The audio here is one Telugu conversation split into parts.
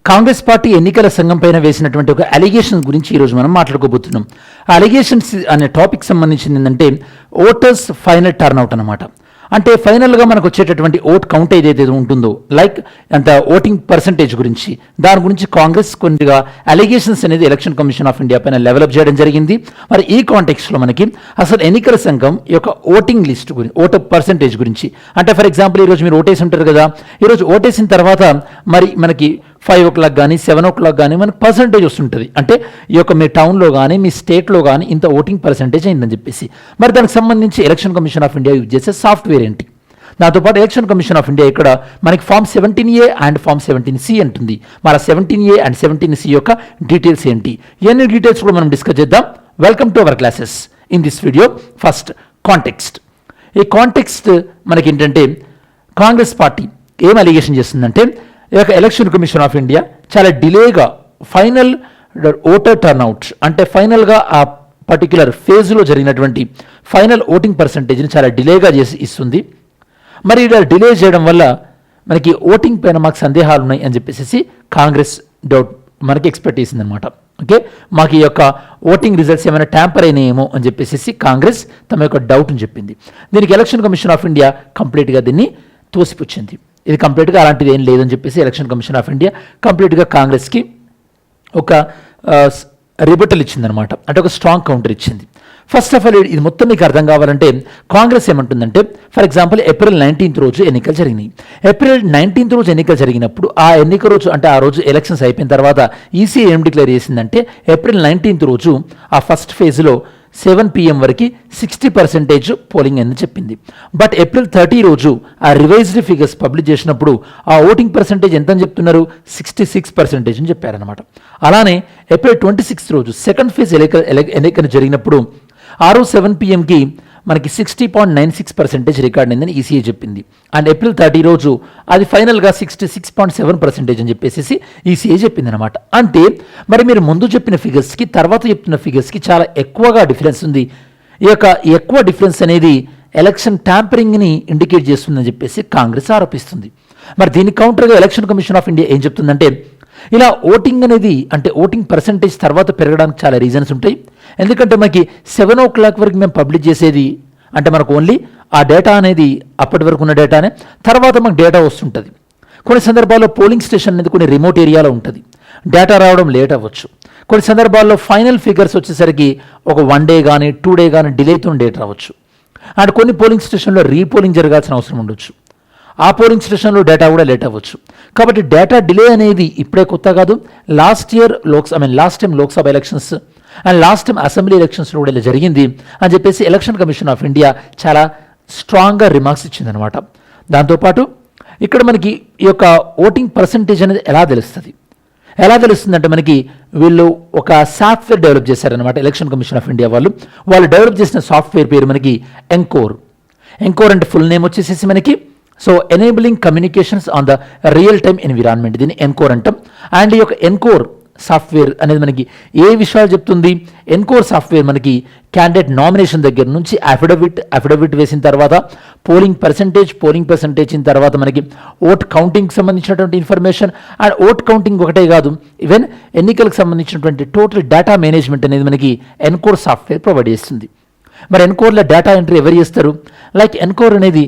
కాంగ్రెస్ పార్టీ ఎన్నికల సంఘం పైన వేసినటువంటి ఒక అలిగేషన్ గురించి ఈరోజు మనం మాట్లాడుకోబోతున్నాం. ఆ అలిగేషన్స్ అనే టాపిక్ సంబంధించింది ఏంటంటే ఓటర్స్ ఫైనల్ టర్న్అవుట్ అనమాట. అంటే ఫైనల్గా మనకు వచ్చేటటువంటి ఓట్ కౌంట్ ఏదైతే ఉంటుందో లైక్ అంత ఓటింగ్ పర్సంటేజ్ గురించి దాని గురించి కాంగ్రెస్ కొద్దిగా అలిగేషన్స్ అనేది ఎలక్షన్ కమిషన్ ఆఫ్ ఇండియా పైన డెవలప్ చేయడం జరిగింది. మరి ఈ కాంటెక్స్లో మనకి అసలు ఎన్నికల సంఘం ఈ యొక్క ఓటింగ్ లిస్ట్ గురించి ఓటర్ పర్సంటేజ్ గురించి అంటే ఫర్ ఎగ్జాంపుల్ ఈరోజు మీరు ఓటేసి ఉంటారు కదా, ఈరోజు ఓటేసిన తర్వాత మరి మనకి 5 o'clock కానీ 7 o'clock కానీ మనకు పర్సంటేజ్ వస్తుంటుంది. అంటే ఈ యొక్క మీ టౌన్లో కానీ మీ స్టేట్లో కానీ ఇంత ఓటింగ్ పర్సంటేజ్ అయిందని చెప్పేసి మరి దానికి సంబంధించి election commission of India use చేసే సాఫ్ట్వేర్ ఏంటి, దాంతోపాటు ఎలక్షన్ కమిషన్ ఆఫ్ ఇండియా ఇక్కడ మనకి form 17A and form 17C అంటుంది. మరి 17A అండ్ 17C యొక్క డీటెయిల్స్ ఏంటి, ఇవన్నీ డీటెయిల్స్ కూడా మనం డిస్కస్ చేద్దాం. Welcome to our classes. In this video first context. ఈ కాంటెక్స్ట్ మనకి ఏంటంటే కాంగ్రెస్ పార్టీ ఏం అలిగేషన్ చేస్తుందంటే ఈ యొక్క ఎలక్షన్ కమిషన్ ఆఫ్ ఇండియా చాలా డిలేగా ఫైనల్ ఓటర్ టర్న్అవుట్ అంటే ఫైనల్గా ఆ పర్టిక్యులర్ ఫేజ్లో జరిగినటువంటి ఫైనల్ ఓటింగ్ పర్సంటేజ్ని చాలా డిలేగా చేసి ఇస్తుంది. మరి ఇలా డిలే చేయడం వల్ల మనకి ఓటింగ్ పైన మాకు సందేహాలు ఉన్నాయి అని చెప్పేసి కాంగ్రెస్ డౌట్ మనకి ఎక్స్పెక్ట్ చేసింది అనమాట. ఓకే, మాకు ఈ యొక్క ఓటింగ్ రిజల్ట్స్ ఏమైనా ట్యాంపర్ అయినాయేమో అని చెప్పేసి కాంగ్రెస్ తమ యొక్క డౌట్ని చెప్పింది. దీనికి ఎలక్షన్ కమిషన్ ఆఫ్ ఇండియా కంప్లీట్గా దీన్ని తోసిపుచ్చింది. ఇది కంప్లీట్గా అలాంటిది ఏం లేదని చెప్పేసి ఎలక్షన్ కమిషన్ ఆఫ్ ఇండియా కంప్లీట్గా కాంగ్రెస్కి ఒక రిబటల్ ఇచ్చిందనమాట. అంటే ఒక స్ట్రాంగ్ కౌంటర్ ఇచ్చింది. ఫస్ట్ ఆఫ్ ఆల్ ఇది మొత్తం మీకు అర్థం కావాలంటే కాంగ్రెస్ ఏమంటుందంటే ఫర్ ఎగ్జాంపుల్ April 19th రోజు ఎన్నికలు జరిగినాయి. April 19th రోజు ఎన్నికలు జరిగినప్పుడు ఆ ఎన్నిక రోజు అంటే ఆ రోజు ఎలక్షన్స్ అయిపోయిన తర్వాత ఈసీ ఏం డిక్లేర్ చేసిందంటే April 19th రోజు ఆ ఫస్ట్ ఫేజ్లో 7 PM వరకు 60% పోలింగ్ అని చెప్పింది. బట్ April 30 రోజు ఆ రివైజ్డ్ ఫిగర్స్ పబ్లిష్ చేసినప్పుడు ఆ ఓటింగ్ పర్సంటేజ్ ఎంత అని చెప్తున్నారు, 66% అని చెప్పారనమాట. అలానే April 26th రోజు సెకండ్ ఫేజ్ ఎన్నికలు జరిగినప్పుడు ఆ రోజు 7 PMకి మనకి 60.96% రికార్డ్ అయిందని ఈసీఐ చెప్పింది. అండ్ April 30 రోజు అది ఫైనల్గా 66.7% అని చెప్పేసి ఈసీఐ చెప్పింది అనమాట. అంటే మరి మీరు ముందు చెప్పిన ఫిగర్స్కి తర్వాత చెప్తున్న ఫిగర్స్కి చాలా ఎక్కువగా డిఫరెన్స్ ఉంది. ఈ యొక్క ఎక్కువ డిఫరెన్స్ అనేది ఎలక్షన్ ట్యాంపరింగ్ని ఇండికేట్ చేస్తుందని చెప్పేసి కాంగ్రెస్ ఆరోపిస్తుంది. మరి దీని కౌంటర్గా ఎలక్షన్ కమిషన్ ఆఫ్ ఇండియా ఏం చెప్తుందంటే ఇలా ఓటింగ్ అనేది అంటే ఓటింగ్ పర్సంటేజ్ తర్వాత పెరగడానికి చాలా రీజన్స్ ఉంటాయి. ఎందుకంటే మనకి 7 o'clock వరకు మేము పబ్లిష్ చేసేది అంటే మనకు ఓన్లీ ఆ డేటా అనేది అప్పటి వరకు ఉన్న డేటానే, తర్వాత మనకు డేటా వస్తుంటుంది. కొన్ని సందర్భాల్లో పోలింగ్ స్టేషన్ అనేది కొన్ని రిమోట్ ఏరియాలో ఉంటుంది, డేటా రావడం లేట్ అవ్వచ్చు. కొన్ని సందర్భాల్లో ఫైనల్ ఫిగర్స్ వచ్చేసరికి ఒక 1 day కానీ 2 day కానీ డిలేతో డేటా రావచ్చు. అండ్ కొన్ని పోలింగ్ స్టేషన్లో రీపోలింగ్ జరగాల్సిన అవసరం ఉండొచ్చు, ఆ పోలింగ్ స్టేషన్లో డేటా కూడా లేట్ అవ్వచ్చు. కాబట్టి డేటా డిలే అనేది ఇప్పుడే కొత్త కాదు. Last time Lok Sabha elections and last time assembly ఎలక్షన్స్లో కూడా ఇలా జరిగింది అని చెప్పేసి ఎలక్షన్ కమిషన్ ఆఫ్ ఇండియా చాలా స్ట్రాంగ్గా రిమార్క్స్ ఇచ్చిందనమాట. దాంతోపాటు ఇక్కడ మనకి ఈ యొక్క ఓటింగ్ పర్సంటేజ్ అనేది ఎలా తెలుస్తుందంటే మనకి వీళ్ళు ఒక సాఫ్ట్వేర్ డెవలప్ చేశారనమాట. ఎలక్షన్ కమిషన్ ఆఫ్ ఇండియా వాళ్ళు డెవలప్ చేసిన సాఫ్ట్వేర్ పేరు మనకి ఎన్కోర్ అంటే ఫుల్ నేమ్ వచ్చేసేసి మనకి so enabling communications on the real time environment, దీన్ని ఎన్కోర్ అంటాం. అండ్ ఈ యొక్క ఎన్కోర్ సాఫ్ట్వేర్ అనేది మనకి ఏ విషయాలు చెప్తుంది, ఎన్కోర్ సాఫ్ట్వేర్ మనకి క్యాండిడేట్ నామినేషన్ దగ్గర నుంచి అఫిడవిట్ వేసిన తర్వాత పోలింగ్ పర్సంటేజ్ తర్వాత మనకి ఓట్ కౌంటింగ్కి సంబంధించినటువంటి ఇన్ఫర్మేషన్ అండ్ ఓట్ కౌంటింగ్ ఒకటే కాదు ఈవెన్ ఎన్నికలకు సంబంధించినటువంటి టోటల్ డేటా మేనేజ్మెంట్ అనేది మనకి ఎన్కోర్ సాఫ్ట్వేర్ ప్రొవైడ్ చేస్తుంది. మరి ఎన్కోర్లో డేటా ఎంట్రీ ఎవరు చేస్తారు, లైక్ ఎన్కోర్ అనేది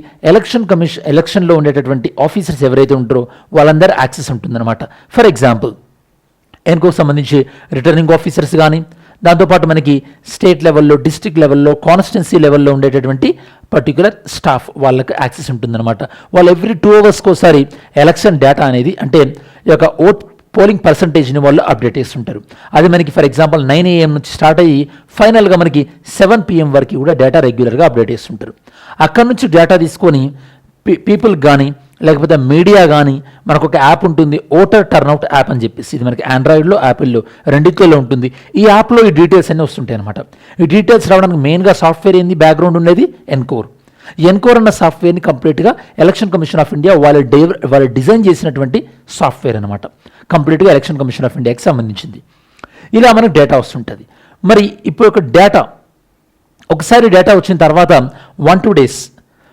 ఎలక్షన్లో ఉండేటటువంటి ఆఫీసర్స్ ఎవరైతే ఉంటారో వాళ్ళందరూ యాక్సెస్ ఉంటుందన్నమాట. ఫర్ ఎగ్జాంపుల్ ఎన్కోర్ సంబంధించి రిటర్నింగ్ ఆఫీసర్స్ కానీ దాంతోపాటు మనకి స్టేట్ లెవెల్లో డిస్ట్రిక్ట్ లెవెల్లో కాన్స్టిట్యున్సీ లెవెల్లో ఉండేటటువంటి పర్టికులర్ స్టాఫ్ వాళ్ళకి యాక్సెస్ ఉంటుందన్నమాట. వాళ్ళు ఎవ్రీ 2 hours ఒకసారి ఎలక్షన్ డేటా అనేది అంటే ఈ యొక్క పోలింగ్ పర్సంటేజ్ని వాళ్ళు అప్డేట్ చేస్తుంటారు. అది మనకి ఫర్ ఎగ్జాంపుల్ 9 AM నుంచి స్టార్ట్ అయ్యి ఫైనల్గా మనకి 7 PM వరకు కూడా డేటా రెగ్యులర్గా అప్డేట్ చేస్తుంటారు. అక్కడ నుంచి డేటా తీసుకొని పీపుల్కి కానీ లేకపోతే మీడియా కానీ మనకు ఒక యాప్ ఉంటుంది, ఓటర్ టర్న్అవుట్ యాప్ అని చెప్పేసి. ఇది మనకి ఆండ్రాయిడ్లో యాపిల్లో రెండిట్లో ఉంటుంది. ఈ యాప్లో ఈ డీటెయిల్స్ అన్నీ వస్తుంటాయి అనమాట. ఈ డీటెయిల్స్ రావడానికి మెయిన్గా సాఫ్ట్వేర్ ఏంది, బ్యాక్గ్రౌండ్ ఉండేది ఎన్కోర్ అన్న సాఫ్ట్వేర్ని కంప్లీట్గా ఎలక్షన్ కమిషన్ ఆఫ్ ఇండియా వాళ్ళు డిజైన్ చేసినటువంటి సాఫ్ట్వేర్ అనమాట. కంప్లీట్గా ఎలక్షన్ కమిషన్ ఆఫ్ ఇండియాకి సంబంధించింది. ఇలా మనకు డేటా వస్తుంటుంది. మరి ఇప్పుడు ఒక డేటా ఒకసారి డేటా వచ్చిన తర్వాత 1-2 days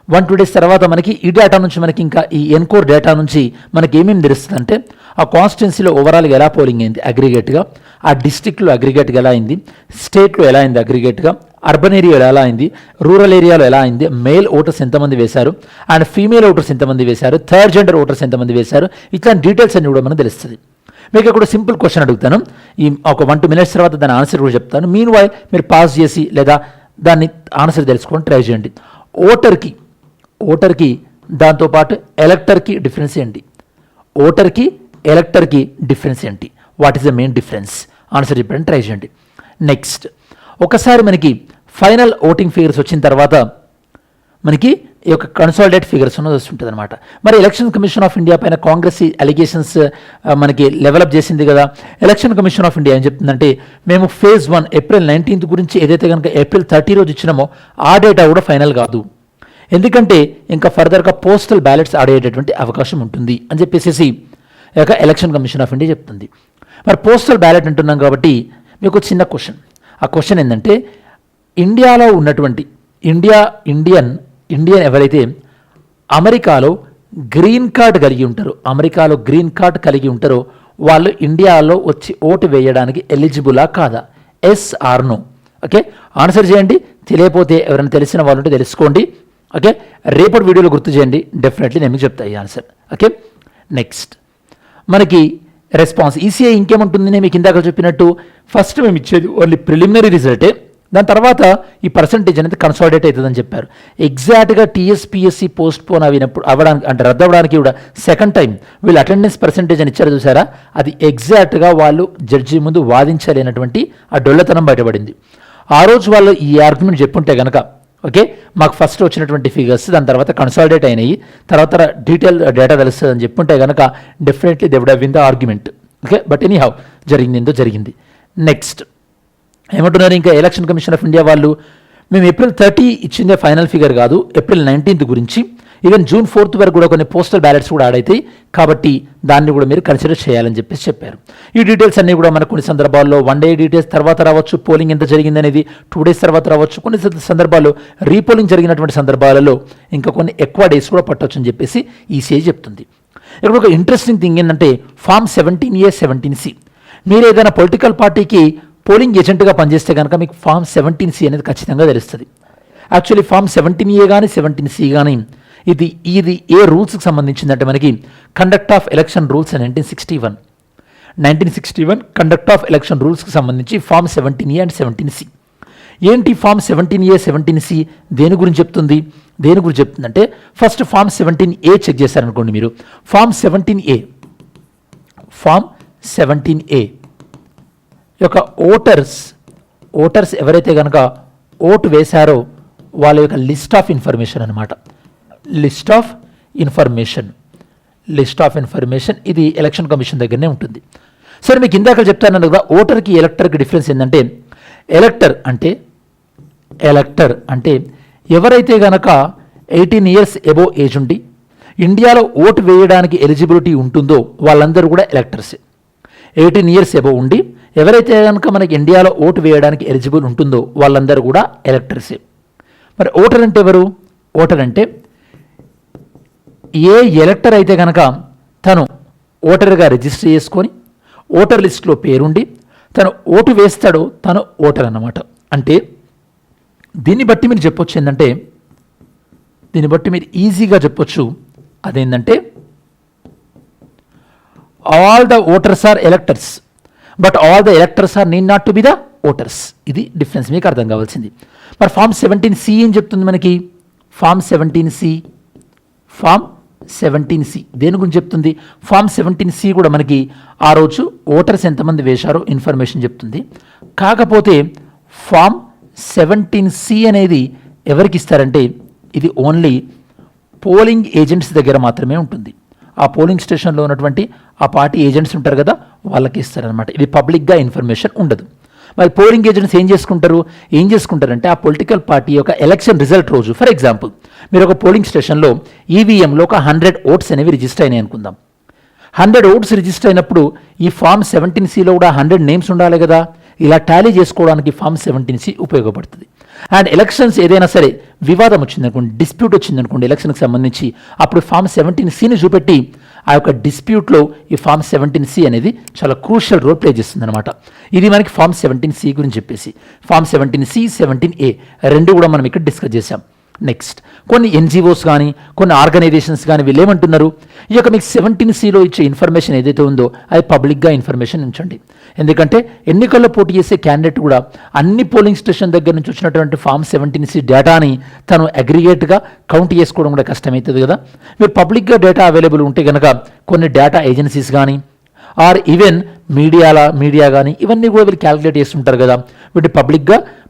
1-2 days తర్వాత మనకి ఈ డేటా నుంచి మనకి ఇంకా ఈ ఎన్కోర్ డేటా నుంచి మనకి ఏమేమి తెలుస్తుందంటే ఆ కాన్స్టిట్యున్సీలో ఓవరాల్గా ఎలా పోలింగ్ అయింది అగ్రిగేట్గా, ఆ డిస్టిక్లో అగ్రిగేట్గా ఎలా అయింది, స్టేట్లో ఎలా అయింది అగ్రిగేట్గా, అర్బన్ ఏరియాలో ఎలా అయింది, రూరల్ ఏరియాలో ఎలా అయింది, మేల్ ఓటర్స్ ఎంతమంది వేశారు అండ్ ఫీమేల్ ఓటర్స్ ఎంతమంది వేశారు, థర్డ్ జెండర్ ఓటర్స్ ఎంతమంది వేశారు, ఇట్లాంటి డీటెయిల్స్ అన్ని కూడా మనకు తెలుస్తుంది. మీకు ఇక్కడ సింపుల్ క్వశ్చన్ అడుగుతాను, ఈ ఒక 1-2 minutes తర్వాత దాని ఆన్సర్ కూడా చెప్తాను. మీన్ వైల్ మీరు పాస్ చేసి లేదా దాన్ని ఆన్సర్ తెలుసుకొని ట్రై చేయండి. ఓటర్కి దాంతోపాటు ఎలక్టర్కి డిఫరెన్స్ ఏంటి, ఓటర్కి ఎలక్టర్కి డిఫరెన్స్ ఏంటి, what is the main difference, answer చెప్పడానికి ట్రై చేయండి. నెక్స్ట్ ఒకసారి మనకి ఫైనల్ ఓటింగ్ ఫిగర్స్ వచ్చిన తర్వాత మనకి ఈ యొక్క కన్సాలిడేట్ ఫిగర్స్ ఉన్నది వస్తుంటుంది అనమాట. మరి ఎలక్షన్ కమిషన్ ఆఫ్ ఇండియా పైన కాంగ్రెస్ అలిగేషన్స్ మనకి డెవలప్ చేసింది కదా. ఎలక్షన్ కమిషన్ ఆఫ్ ఇండియా ఏం చెప్తుందంటే మేము phase 1 April 19th గురించి ఏదైతే కనుక April 30 రోజు ఇచ్చినామో ఆ డేటా కూడా ఫైనల్ కాదు, ఎందుకంటే ఇంకా ఫర్దర్గా పోస్టల్ బ్యాలెట్స్ ఆడేటటువంటి అవకాశం ఉంటుంది అని చెప్పేసి ఇక ఎలక్షన్ కమిషన్ ఆఫ్ ఇండియా చెప్తుంది. మరి పోస్టల్ బ్యాలెట్ అంటున్నాం కాబట్టి మీకు చిన్న క్వశ్చన్, ఆ క్వశ్చన్ ఏంటంటే ఇండియాలో ఉన్నటువంటి ఇండియన్ ఎవరైతే అమెరికాలో గ్రీన్ కార్డ్ కలిగి ఉంటారో వాళ్ళు ఇండియాలో వచ్చి ఓటు వేయడానికి ఎలిజిబులా కాదా, yes or no? Okay, answer చేయండి. తెలియకపోతే ఎవరైనా తెలిసిన వాళ్ళు ఉంటే తెలుసుకోండి. ఓకే, రేపటి వీడియోలో గుర్తు చేయండి, డెఫినెట్లీ నేను మీకు చెప్తాను ఈ ఆన్సర్. ఓకే, నెక్స్ట్ మనకి రెస్పాన్స్ ఈసీఐ ఇంకేముంటుంది, నేను మీకు ఇందాక చెప్పినట్టు ఫస్ట్ మేము ఇచ్చేది ఓన్లీ ప్రిలిమినరీ రిజల్టే, దాని తర్వాత ఈ పర్సంటేజ్ అనేది కన్సాలిడేట్ అవుతుందని చెప్పారు. ఎగ్జాక్ట్గా టీఎస్పీఎస్సీ పోస్ట్ పోన్ అవ్వడానికి అంటే రద్దు అవ్వడానికి కూడా సెకండ్ టైం వీళ్ళు అటెండెన్స్ పర్సంటేజ్ అని ఇచ్చారు చూసారా, అది ఎగ్జాక్ట్గా వాళ్ళు జడ్జి ముందు వాదించలేనటువంటి ఆ డొల్లతనం బయటపడింది. ఆ రోజు వాళ్ళు ఈ ఆర్గ్యుమెంట్ చెప్పుంటే కనుక ఓకే మాకు ఫస్ట్ వచ్చినటువంటి ఫిగర్స్ దాని తర్వాత కన్సాలిడేట్ అయినాయి, తర్వాత డీటెయిల్ డేటా తెలుస్తుంది అని చెప్పుంటే కనుక definitely they would have win the argument. Okay, but anyhow జరిగింది. నెక్స్ట్ ఏమంటున్నారు ఇంకా ఎలక్షన్ కమిషన్ ఆఫ్ ఇండియా వాళ్ళు, మేము April 30 ఇచ్చిందే ఫైనల్ ఫిగర్ కాదు, April 19th గురించి, ఈవెన్ June 4th వరకు కూడా కొన్ని పోస్టల్ బ్యాలెట్స్ కూడా ఆడైతాయి, కాబట్టి దాన్ని కూడా మీరు కన్సిడర్ చేయాలని చెప్పారు. ఈ డీటెయిల్స్ అన్నీ కూడా మనకు కొన్ని సందర్భాల్లో 1 day డీటెయిల్స్ తర్వాత రావచ్చు, పోలింగ్ ఎంత జరిగింది అనేది 2 days తర్వాత రావచ్చు, కొన్ని సందర్భాల్లో రీపోలింగ్ జరిగినటువంటి సందర్భాలలో ఇంకా కొన్ని ఎక్కువ డేస్ కూడా పట్టవచ్చు అని చెప్పేసి ఈసీఐ చెప్తుంది. ఇక్కడ ఒక ఇంట్రెస్టింగ్ థింగ్ ఏంటంటే Form 17A 17C, మీరు ఏదైనా పొలిటికల్ పార్టీకి పోలింగ్ ఏజెంట్గా పనిచేస్తే కనుక మీకు Form 17C అనేది ఖచ్చితంగా తెలుస్తుంది. యాక్చువల్లీ Form 17A కానీ 17C కానీ ఇది ఏ రూల్స్కి సంబంధించిందంటే మనకి conduct of election rules 1961 conduct of election రూల్స్కి సంబంధించి Form 17A అండ్ 17C. ఏంటి Form 17A 17C దేని గురించి చెప్తుందంటే ఫస్ట్ Form 17A చెక్ చేశారనుకోండి మీరు, Form 17A యొక్క ఓటర్స్ ఎవరైతే కనుక ఓటు వేశారో వాళ్ళ యొక్క లిస్ట్ ఆఫ్ ఇన్ఫర్మేషన్ అనమాట. లిస్ట్ ఆఫ్ ఇన్ఫర్మేషన్ ఇది ఎలక్షన్ కమిషన్ దగ్గరనే ఉంటుంది. సరే మీకు ఇందాక చెప్తాను కదా ఓటర్కి ఎలక్టర్కి డిఫరెన్స్ ఏంటంటే ఎలక్టర్ అంటే ఎవరైతే కనుక 18 years అబోవ్ ఏజ్ ఉండి ఇండియాలో ఓటు వేయడానికి ఎలిజిబిలిటీ ఉంటుందో వాళ్ళందరూ కూడా ఎలక్టర్సే. 18 years అబోవ్ ఉండి ఎవరైతే కనుక మనకి ఇండియాలో ఓటు వేయడానికి ఎలిజిబుల్ ఉంటుందో వాళ్ళందరూ కూడా ఎలక్టర్సే. మరి ఓటర్ అంటే ఎవరు? ఓటర్ అంటే ఏ ఎలక్టర్ అయితే కనుక తను ఓటర్గా రిజిస్టర్ చేసుకొని ఓటర్ లిస్టులో పేరుండి తను ఓటు వేస్తాడో తను ఓటర్ అన్నమాట. అంటే దీన్ని బట్టి మీరు చెప్పొచ్చు ఏంటంటే మీరు ఈజీగా చెప్పొచ్చు అదేంటంటే all the voters are electors but all the electors are need not to be the voters. ఇది డిఫరెన్స్ మీకు అర్థం కావాల్సింది. మరి Form 17C ఏం చెప్తుంది మనకి? Form 17C దేని గురించి చెప్తుంది? Form 17C కూడా మనకి ఆ రోజు ఓటర్స్ ఎంతమంది వేశారో ఇన్ఫర్మేషన్ చెప్తుంది. కాకపోతే Form 17C అనేది ఎవరికి ఇస్తారంటే ఇది ఓన్లీ పోలింగ్ ఏజెంట్స్ దగ్గర మాత్రమే ఉంటుంది. ఆ పోలింగ్ స్టేషన్లో ఉన్నటువంటి ఆ పార్టీ ఏజెంట్స్ ఉంటారు కదా వాళ్ళకి ఇస్తారనమాట. ఇది పబ్లిక్గా ఇన్ఫర్మేషన్ ఉండదు. మరి పోలింగ్ ఏజెంట్స్ ఏం చేసుకుంటారంటే ఆ పొలిటికల్ పార్టీ యొక్క ఎలక్షన్ రిజల్ట్ రోజు, ఫర్ ఎగ్జాంపుల్ మీరు ఒక పోలింగ్ స్టేషన్లో ఈవీఎంలో ఒక 100 ఓట్స్ అనేవి రిజిస్టర్ అయినాయి అనుకుందాం. 100 ఓట్స్ రిజిస్టర్ అయినప్పుడు ఈ Form 17Cలో కూడా 100 నేమ్స్ ఉండాలి కదా. ఇలా టాలీ చేసుకోవడానికి Form 17C ఉపయోగపడుతుంది. అండ్ ఎలక్షన్స్ ఏదైనా సరే వివాదం వచ్చిందనుకోండి, డిస్ప్యూట్ వచ్చిందనుకోండి ఎలక్షన్కి సంబంధించి, అప్పుడు ఫామ్ 17C చూపెట్టి ఆ యొక్క డిస్ప్యూట్లో ఈ ఫామ్ 17C అనేది చాలా క్రూషియల్ రోల్ ప్లే చేస్తుంది అనమాట. ఇది మనకి ఫామ్ 17C గురించి చెప్పేసి. ఫామ్ 17C, 17A రెండు కూడా మనం ఇక్కడ డిస్కస్ చేసాం. నెక్స్ట్ కొన్ని ఎన్జిఓస్ కానీ కొన్ని ఆర్గనైజేషన్స్ కానీ వీళ్ళు ఏమంటున్నారు, ఈ యొక్క మీకు 17Cలో ఇచ్చే ఇన్ఫర్మేషన్ ఏదైతే ఉందో అది పబ్లిక్గా ఇన్ఫర్మేషన్ ఉంచండి. ఎందుకంటే ఎన్నికల్లో పోటీ చేసే క్యాండిడేట్ కూడా అన్ని పోలింగ్ స్టేషన్ దగ్గర నుంచి వచ్చినటువంటి ఫామ్ 17C డేటాని తను అగ్రిగేట్గా కౌంట్ చేసుకోవడం కూడా కష్టమవుతుంది కదా. మీరు పబ్లిక్గా డేటా అవైలబుల్ ఉంటే కనుక కొన్ని డేటా ఏజెన్సీస్ కానీ ఆర్ ఈవెన్ మీడియా కానీ ఇవన్నీ కూడా వీళ్ళు క్యాలిక్యులేట్ చేస్తుంటారు కదా, వీటి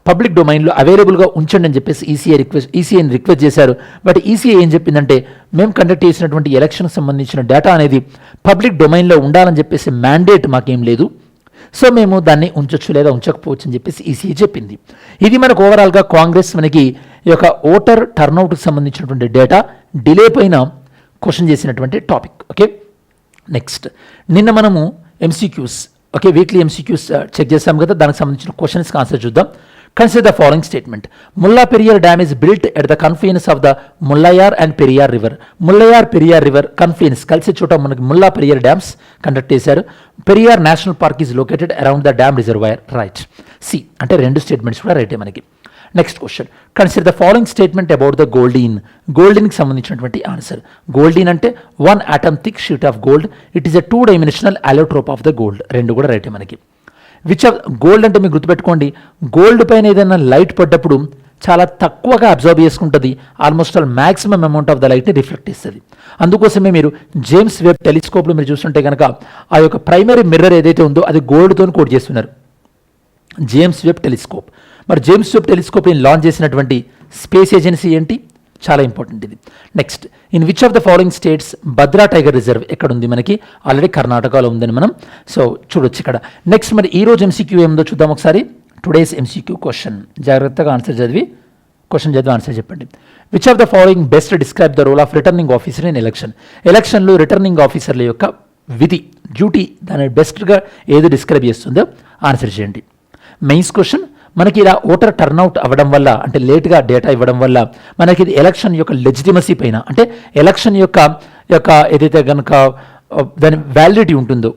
పబ్లిక్ డొమైన్లో అవైలబుల్గా ఉంచండి అని చెప్పేసి ఈసీఐని రిక్వెస్ట్ చేశారు. బట్ ఈసీఐ ఏం చెప్పిందంటే మేము కండక్ట్ చేసినటువంటి ఎలక్షన్కి సంబంధించిన డేటా అనేది పబ్లిక్ డొమైన్లో ఉండాలని చెప్పేసి మ్యాండేట్ మాకేం లేదు, సో మేము దాన్ని ఉంచొచ్చు లేదా ఉంచకపోవచ్చు అని చెప్పేసి ఈసీఐ చెప్పింది. ఇది మనకు ఓవరాల్గా కాంగ్రెస్ మనకి ఈ యొక్క ఓటర్ టర్న్అవుట్కి సంబంధించినటువంటి డేటా డిలే పైన క్వశ్చన్ చేసినటువంటి టాపిక్. ఓకే, నెక్స్ట్ నిన్న మనము MCQs వీక్లీ MCQs చెక్ చేసాం కదా, దానికి సంబంధించిన క్వశ్చన్స్కి ఆన్సర్ చూద్దాం. Consider the following statement. Mulla Periyar Dam is built at the confluence of the Mullayar and Periyar River. Mullayar Periyar River confluence కలిసి చోట మనకి ముల్లా పెరియార్ డ్యామ్స్ కండక్ట్ చేశారు. Periyar national park is located around the dam reservoir. Right. C అంటే రెండు స్టేట్మెంట్స్ కూడా రైటే మనకి. Next question, consider the following statement about the goldene. గోల్డీన్కి సంబంధించినటువంటి ఆన్సర్. గోల్డీన్ అంటే 1 atom thick sheet of gold. It is a 2-dimensional allotrope of the gold. రెండు కూడా రైటే మనకి. విచ్ ఆఫ్ గోల్డ్ అంటే మీకు గుర్తుపెట్టుకోండి, గోల్డ్ పైన ఏదైనా లైట్ పడ్డప్పుడు చాలా తక్కువగా అబ్జర్వ్ చేసుకుంటుంది, almost all maximum amount of the లైట్ని రిఫ్లెక్ట్ ఇస్తుంది. అందుకోసమే మీరు జేమ్స్ వెబ్ టెలిస్కోప్లో మీరు చూస్తుంటే కనుక ఆ యొక్క ప్రైమరీ మిర్రర్ ఏదైతే ఉందో అది గోల్డ్తో కోట్ చేస్తున్నారు, జేమ్స్ వెబ్ టెలిస్కోప్. మరి జేమ్స్ వెబ్ టెలిస్కోప్ని లాంచ్ చేసినటువంటి స్పేస్ ఏజెన్సీ ఏంటి? చాలా ఇంపార్టెంట్ ఇది. Next, in which of the following states Bhadra tiger reserve ఎక్కడ ఉంది? మనకి ఆల్రెడీ కర్ణాటకలో ఉందని మనం సో చూడొచ్చు ఇక్కడ. నెక్స్ట్ మరి ఈ రోజు MCQ ఏముందో చూద్దాం ఒకసారి. టుడేస్ MCQ క్వశ్చన్, జాగ్రత్తగా ఆన్సర్ చదివి ఆన్సర్ చెప్పండి. Which of the following best describe the role of returning officer in election? ఎలక్షన్లో రిటర్నింగ్ ఆఫీసర్ల యొక్క విధి, డ్యూటీ, దాని బెస్ట్గా ఏది డిస్క్రైబ్ చేస్తుందో ఆన్సర్ చేయండి. మెయిన్స్ క్వశ్చన్, మనకి ఇలా ఓటర్ టర్న్అవుట్ అవ్వడం వల్ల అంటే లేట్గా డేటా ఇవ్వడం వల్ల మనకి ఇది ఎలక్షన్ యొక్క లెజిటిమసీ పైన అంటే ఎలక్షన్ యొక్క ఏదైతే కనుక దాని వ్యాలిడిటీ ఉంటుందో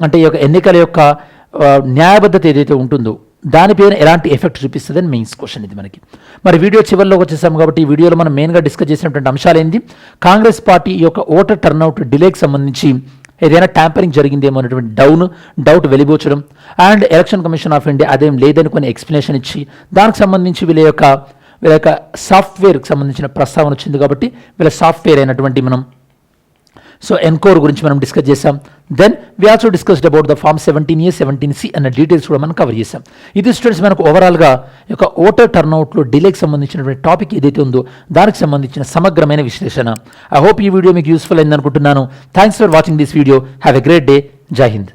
అంటే ఈ యొక్క ఎన్నికల యొక్క న్యాయబద్ధత ఏదైతే ఉంటుందో దానిపైన ఎలాంటి ఎఫెక్ట్ చూపిస్తుందని మెయిన్స్ క్వశ్చన్ ఇది మనకి. మరి వీడియో చివరిలోకి వచ్చేసాం కాబట్టి ఈ వీడియోలో మనం మెయిన్గా డిస్కస్ చేసినటువంటి అంశాలు ఏంటి? కాంగ్రెస్ పార్టీ యొక్క ఓటర్ టర్న్అవుట్ డిలేకి సంబంధించి ఏదైనా ట్యాంపరింగ్ జరిగిందేమో అనేటువంటి డౌట్ వెలిబోచడం, and election commission of India అదేం లేదని కొన్ని ఎక్స్ప్లెనేషన్ ఇచ్చి దానికి సంబంధించి వీళ్ళ యొక్క సాఫ్ట్వేర్కి సంబంధించిన ప్రస్తావన వచ్చింది కాబట్టి వీళ్ళ సాఫ్ట్వేర్ అయినటువంటి మనం సో ఎన్కోర్ గురించి మనం డిస్కస్ చేసాం. Then we also discussed about the form 17A, 17C అన్న డీటెయిల్స్ కూడా మనం కవర్ చేసాం. ఇది స్టూడెంట్స్ మనకు ఓవరాల్గా యొక్క ఓటర్ టర్న్అవుట్లో డిలేకి సంబంధించినటువంటి టాపిక్ ఏదైతే ఉందో దానికి సంబంధించిన సమగ్రమైన విశ్లేషణ. ఐ హోప్ ఈ వీడియో మీకు యూస్ఫుల్ అయింది అనుకుంటున్నాను. Thanks for watching this video. Have a great day. జై హింద్.